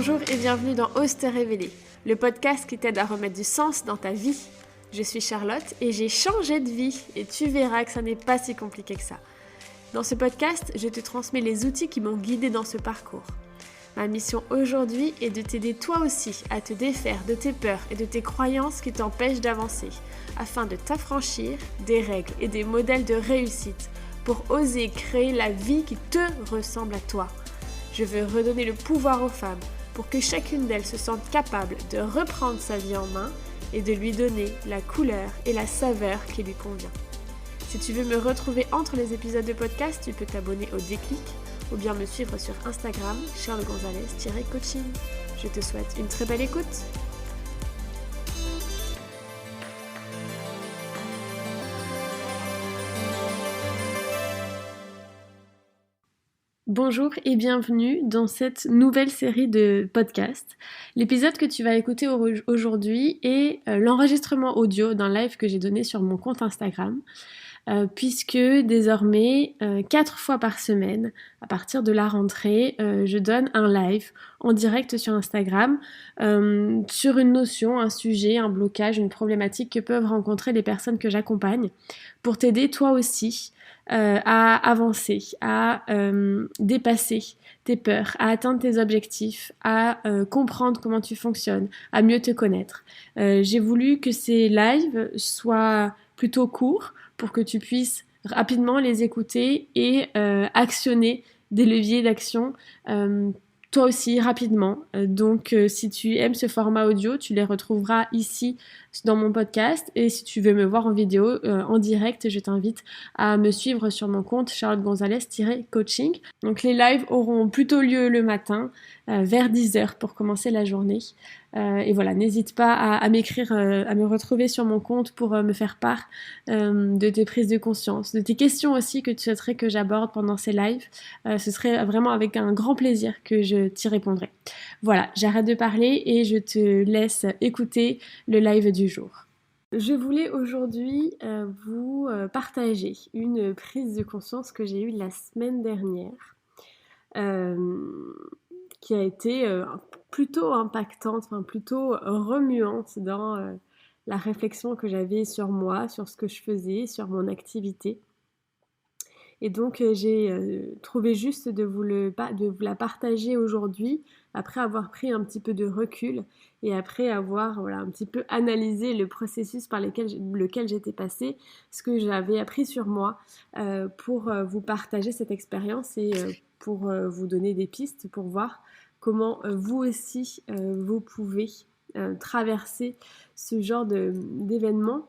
Bonjour et bienvenue dans Ose te révéler, le podcast qui t'aide à remettre du sens dans ta vie. Je suis Charlotte et j'ai changé de vie et tu verras que ça n'est pas si compliqué que ça. Dans ce podcast, je te transmets les outils qui m'ont guidée dans ce parcours. Ma mission aujourd'hui est de t'aider toi aussi à te défaire de tes peurs et de tes croyances qui t'empêchent d'avancer, afin de t'affranchir des règles et des modèles de réussite pour oser créer la vie qui te ressemble à toi. Je veux redonner le pouvoir aux femmes pour que chacune d'elles se sente capable de reprendre sa vie en main et de lui donner la couleur et la saveur qui lui convient. Si tu veux me retrouver entre les épisodes de podcast, tu peux t'abonner au Déclic ou bien me suivre sur Instagram, charlesgonzalez-coaching. Je te souhaite une très belle écoute. Bonjour et bienvenue dans cette nouvelle série de podcasts. L'épisode que tu vas écouter aujourd'hui est l'enregistrement audio d'un live que j'ai donné sur mon compte Instagram. Puisque désormais, 4 fois par semaine, à partir de la rentrée, je donne un live en direct sur Instagram sur une notion, un sujet, un blocage, une problématique que peuvent rencontrer les personnes que j'accompagne pour t'aider toi aussi à avancer, à dépasser tes peurs, à atteindre tes objectifs, à comprendre comment tu fonctionnes, à mieux te connaître. J'ai voulu que ces lives soient plutôt courts, pour que tu puisses rapidement les écouter et actionner des leviers d'action toi aussi rapidement. Donc si tu aimes ce format audio, tu les retrouveras ici dans mon podcast, et si tu veux me voir en vidéo, en direct, je t'invite à me suivre sur mon compte charlesgonzalez-coaching. Donc les lives auront plutôt lieu le matin vers 10h pour commencer la journée. Et voilà, n'hésite pas à m'écrire, à me retrouver sur mon compte pour me faire part de tes prises de conscience, de tes questions aussi que tu souhaiterais que j'aborde pendant ces lives. Ce serait vraiment avec un grand plaisir que je t'y répondrai. Voilà, j'arrête de parler et je te laisse écouter le live du jour. Je voulais aujourd'hui vous partager une prise de conscience que j'ai eue la semaine dernière. Qui a été plutôt impactante, plutôt remuante dans la réflexion que j'avais sur moi, sur ce que je faisais, sur mon activité. Et donc j'ai trouvé juste de vous la partager aujourd'hui, après avoir pris un petit peu de recul et après avoir un petit peu analysé le processus par lequel j'étais passée, ce que j'avais appris sur moi pour vous partager cette expérience et pour vous donner des pistes pour voir comment vous aussi vous pouvez traverser ce genre d'événements.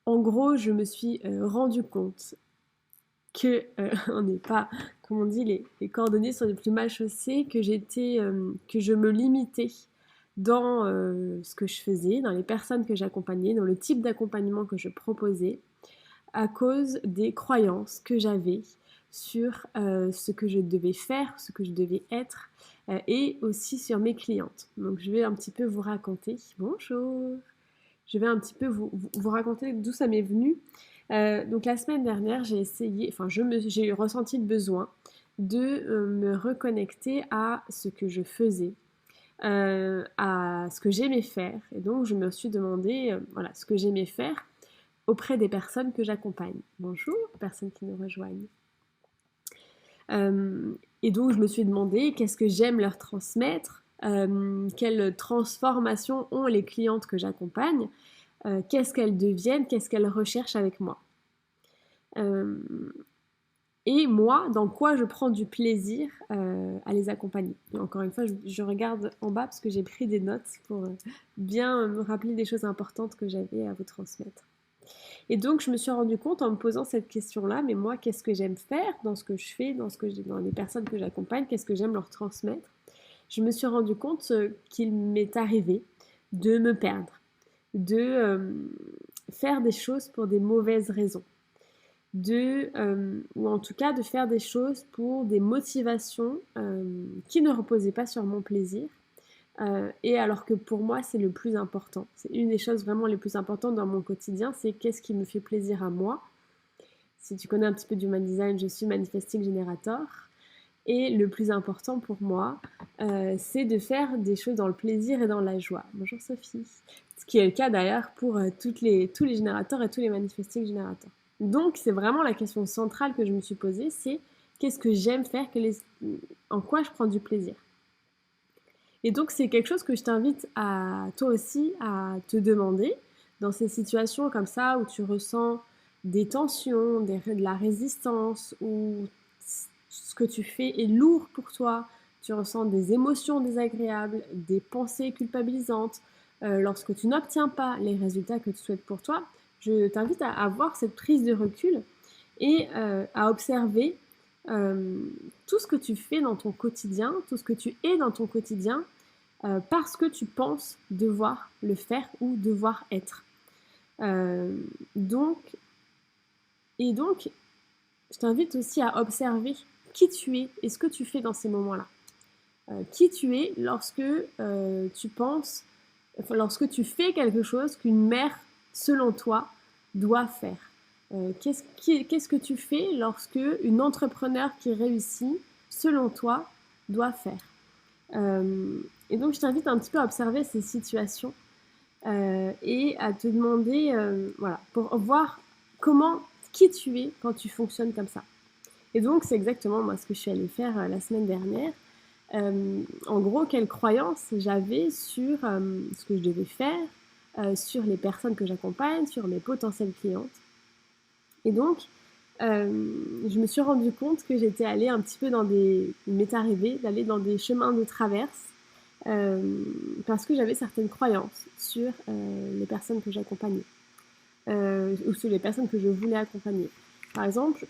En gros, je me suis rendu compte que on n'est pas, comme on dit, les cordonniers sont les plus mal chaussés, que je me limitais dans ce que je faisais, dans les personnes que j'accompagnais, dans le type d'accompagnement que je proposais, à cause des croyances que j'avais sur ce que je devais faire, ce que je devais être, et aussi sur mes clientes. Donc je vais un petit peu vous raconter. Bonjour. Je vais un petit peu vous raconter d'où ça m'est venu. Donc la semaine dernière, j'ai ressenti le besoin de me reconnecter à ce que je faisais, à ce que j'aimais faire. Et donc je me suis demandé ce que j'aimais faire auprès des personnes que j'accompagne. Bonjour, personnes qui nous rejoignent. Et donc je me suis demandé qu'est-ce que j'aime leur transmettre, quelle transformation ont les clientes que j'accompagne, qu'est-ce qu'elles deviennent, qu'est-ce qu'elles recherchent avec moi. Et moi, dans quoi je prends du plaisir à les accompagner. Et encore une fois, je regarde en bas parce que j'ai pris des notes pour bien me rappeler des choses importantes que j'avais à vous transmettre. Et donc, je me suis rendu compte en me posant cette question-là, mais moi, qu'est-ce que j'aime faire dans ce que je fais, dans les personnes que j'accompagne, qu'est-ce que j'aime leur transmettre? Je me suis rendu compte qu'il m'est arrivé de me perdre, de faire des choses pour des mauvaises raisons, ou en tout cas de faire des choses pour des motivations qui ne reposaient pas sur mon plaisir. Et alors que pour moi, c'est le plus important. C'est une des choses vraiment les plus importantes dans mon quotidien, c'est qu'est-ce qui me fait plaisir à moi. Si tu connais un petit peu du Human Design, je suis Manifesting Generator. Et le plus important pour moi, c'est de faire des choses dans le plaisir et dans la joie. Bonjour Sophie. Ce qui est le cas d'ailleurs pour tous les générateurs et tous les manifesting générateurs. Donc c'est vraiment la question centrale que je me suis posée, c'est qu'est-ce que j'aime faire, en quoi je prends du plaisir. Et donc c'est quelque chose que je t'invite à toi aussi à te demander dans ces situations comme ça où tu ressens des tensions, de la résistance, où ce que tu fais est lourd pour toi, tu ressens des émotions désagréables, des pensées culpabilisantes, lorsque tu n'obtiens pas les résultats que tu souhaites pour toi, je t'invite à avoir cette prise de recul et à observer tout ce que tu fais dans ton quotidien, tout ce que tu es dans ton quotidien, parce que tu penses devoir le faire ou devoir être. Donc, je t'invite aussi à observer qui tu es et ce que tu fais dans ces moments-là. Qui tu es lorsque lorsque tu fais quelque chose qu'une mère, selon toi, doit faire. Qu'est-ce que tu fais lorsque une entrepreneur qui réussit, selon toi, doit faire. Et donc, je t'invite un petit peu à observer ces situations et à te demander, voilà, pour voir qui tu es quand tu fonctionnes comme ça. Et donc, c'est exactement moi ce que je suis allée faire la semaine dernière. En gros, quelles croyances j'avais sur ce que je devais faire, sur les personnes que j'accompagne, sur mes potentielles clientes. Et donc, je me suis rendu compte que j'étais allée un petit peu il m'est arrivé d'aller dans des chemins de traverse parce que j'avais certaines croyances sur les personnes que j'accompagnais ou sur les personnes que je voulais accompagner. Par exemple,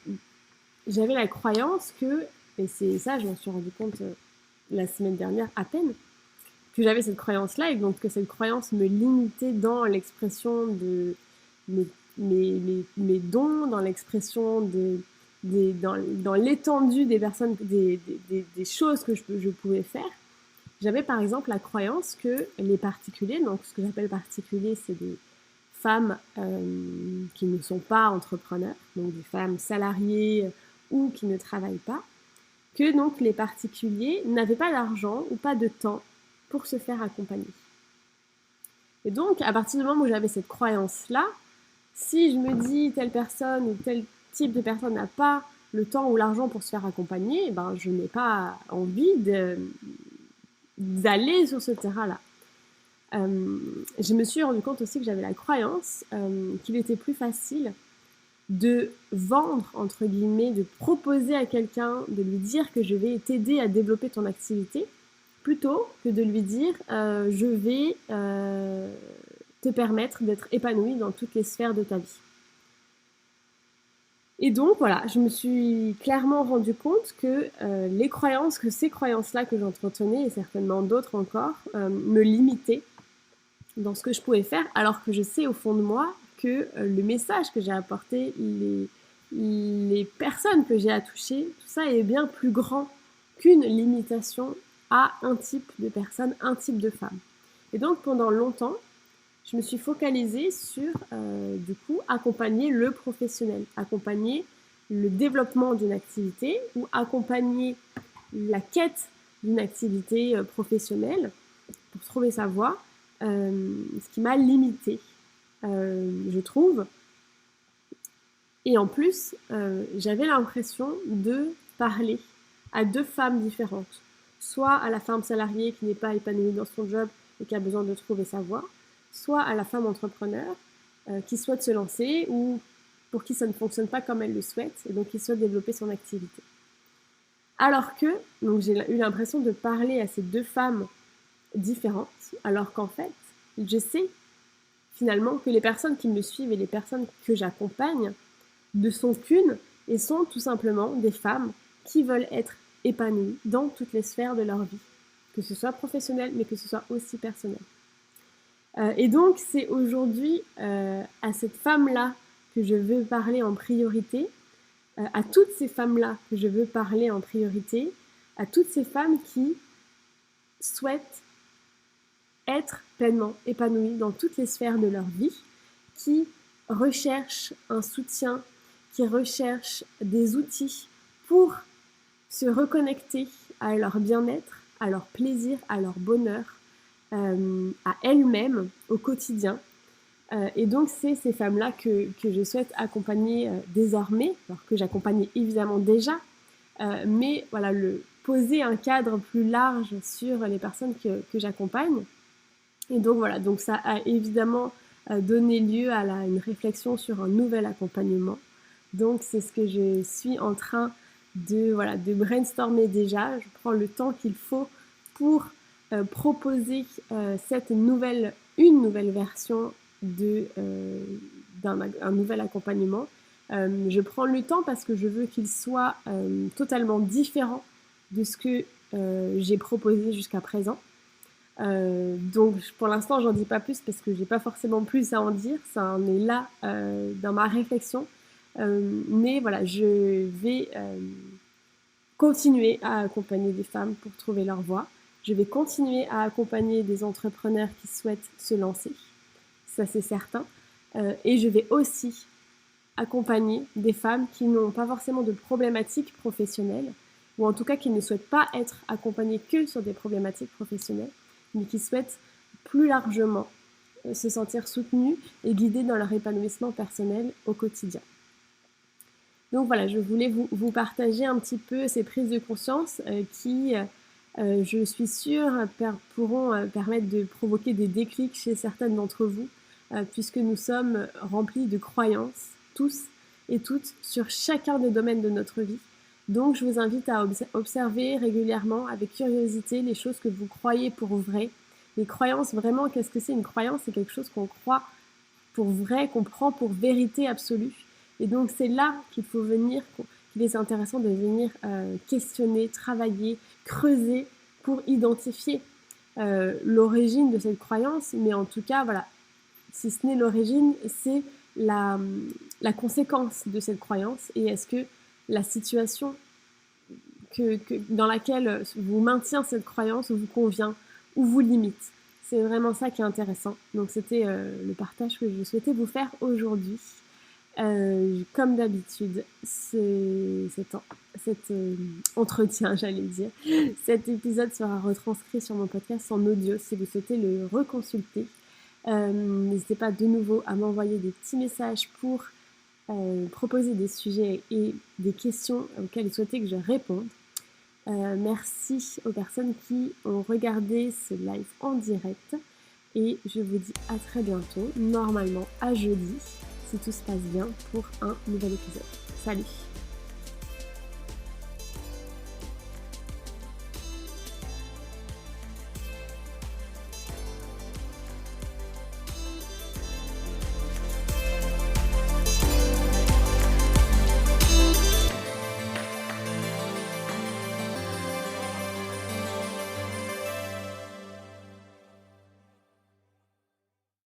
j'avais la croyance que, et c'est ça, je m'en suis rendu compte la semaine dernière à peine, que j'avais cette croyance-là et donc que cette croyance me limitait dans l'expression de mes dons, dans l'expression dans l'étendue des personnes, des choses que je pouvais faire. J'avais par exemple la croyance que les particuliers, donc ce que j'appelle particuliers, c'est des femmes qui ne sont pas entrepreneurs, donc des femmes salariées ou qui ne travaillent pas, que donc les particuliers n'avaient pas d'argent ou pas de temps pour se faire accompagner. Et donc, à partir du moment où j'avais cette croyance-là, si je me dis telle personne ou tel type de personne n'a pas le temps ou l'argent pour se faire accompagner, ben, je n'ai pas envie d'aller sur ce terrain-là. Je me suis rendu compte aussi que j'avais la croyance qu'il était plus facile de vendre, entre guillemets, de proposer à quelqu'un, de lui dire que je vais t'aider à développer ton activité, plutôt que de lui dire je vais te permettre d'être épanoui dans toutes les sphères de ta vie. Et donc voilà, je me suis clairement rendu compte que ces croyances-là que j'entretenais, et certainement d'autres encore, me limitaient dans ce que je pouvais faire, alors que je sais au fond de moi que le message que j'ai apporté, les personnes que j'ai à toucher, tout ça est bien plus grand qu'une limitation à un type de personne, un type de femme. Et donc pendant longtemps, je me suis focalisée sur, du coup, accompagner le professionnel, accompagner le développement d'une activité ou accompagner la quête d'une activité professionnelle pour trouver sa voie, ce qui m'a limitée, je trouve. Et en plus, j'avais l'impression de parler à deux femmes différentes, soit à la femme salariée qui n'est pas épanouie dans son job et qui a besoin de trouver sa voie, soit à la femme entrepreneur qui souhaite se lancer ou pour qui ça ne fonctionne pas comme elle le souhaite et donc qui souhaite développer son activité. Alors que, donc j'ai eu l'impression de parler à ces deux femmes différentes, alors qu'en fait, je sais finalement que les personnes qui me suivent et les personnes que j'accompagne ne sont qu'une et sont tout simplement des femmes qui veulent être épanouies dans toutes les sphères de leur vie, que ce soit professionnel mais que ce soit aussi personnel. Et donc c'est aujourd'hui à cette femme-là que je veux parler en priorité, à toutes ces femmes-là que je veux parler en priorité, à toutes ces femmes qui souhaitent être pleinement épanouies dans toutes les sphères de leur vie, qui recherchent un soutien, qui recherchent des outils pour se reconnecter à leur bien-être, à leur plaisir, à leur bonheur, à elles-mêmes au quotidien. Et donc c'est ces femmes-là que je souhaite accompagner désormais, alors que j'accompagnais évidemment déjà, mais voilà, poser un cadre plus large sur les personnes que j'accompagne. Et donc voilà, donc ça a évidemment donné lieu à une réflexion sur un nouvel accompagnement. Donc c'est ce que je suis en train de brainstormer déjà. Je prends le temps qu'il faut pour proposer une nouvelle version d'un nouvel accompagnement. Je prends le temps parce que je veux qu'il soit totalement différent de ce que j'ai proposé jusqu'à présent. Donc pour l'instant j'en dis pas plus parce que j'ai pas forcément plus à en dire, ça en est là dans ma réflexion. Mais voilà, je vais continuer à accompagner des femmes pour trouver leur voie. Je vais continuer à accompagner des entrepreneurs qui souhaitent se lancer, ça c'est certain. Et je vais aussi accompagner des femmes qui n'ont pas forcément de problématiques professionnelles, ou en tout cas qui ne souhaitent pas être accompagnées que sur des problématiques professionnelles, mais qui souhaitent plus largement se sentir soutenues et guidées dans leur épanouissement personnel au quotidien. Donc voilà, je voulais vous partager un petit peu ces prises de conscience qui, je suis sûre, pourront permettre de provoquer des déclics chez certaines d'entre vous, puisque nous sommes remplis de croyances, tous et toutes, sur chacun des domaines de notre vie. Donc je vous invite à observer régulièrement, avec curiosité, les choses que vous croyez pour vrai. Les croyances, vraiment, qu'est-ce que c'est une croyance? C'est quelque chose qu'on croit pour vrai, qu'on prend pour vérité absolue. Et donc c'est là qu'il est intéressant de venir questionner, travailler, creuser pour identifier l'origine de cette croyance. Mais en tout cas, voilà, si ce n'est l'origine, c'est la conséquence de cette croyance. Et est-ce que la situation dans laquelle vous maintient cette croyance vous convient ou vous limite? C'est vraiment ça qui est intéressant. Donc c'était le partage que je souhaitais vous faire aujourd'hui. Comme d'habitude, cet entretien, j'allais dire, cet épisode sera retranscrit sur mon podcast en audio si vous souhaitez le reconsulter. N'hésitez pas de nouveau à m'envoyer des petits messages pour proposer des sujets et des questions auxquelles vous souhaitez que je réponde. Merci aux personnes qui ont regardé ce live en direct et je vous dis à très bientôt, normalement à jeudi, si tout se passe bien, pour un nouvel épisode. Salut!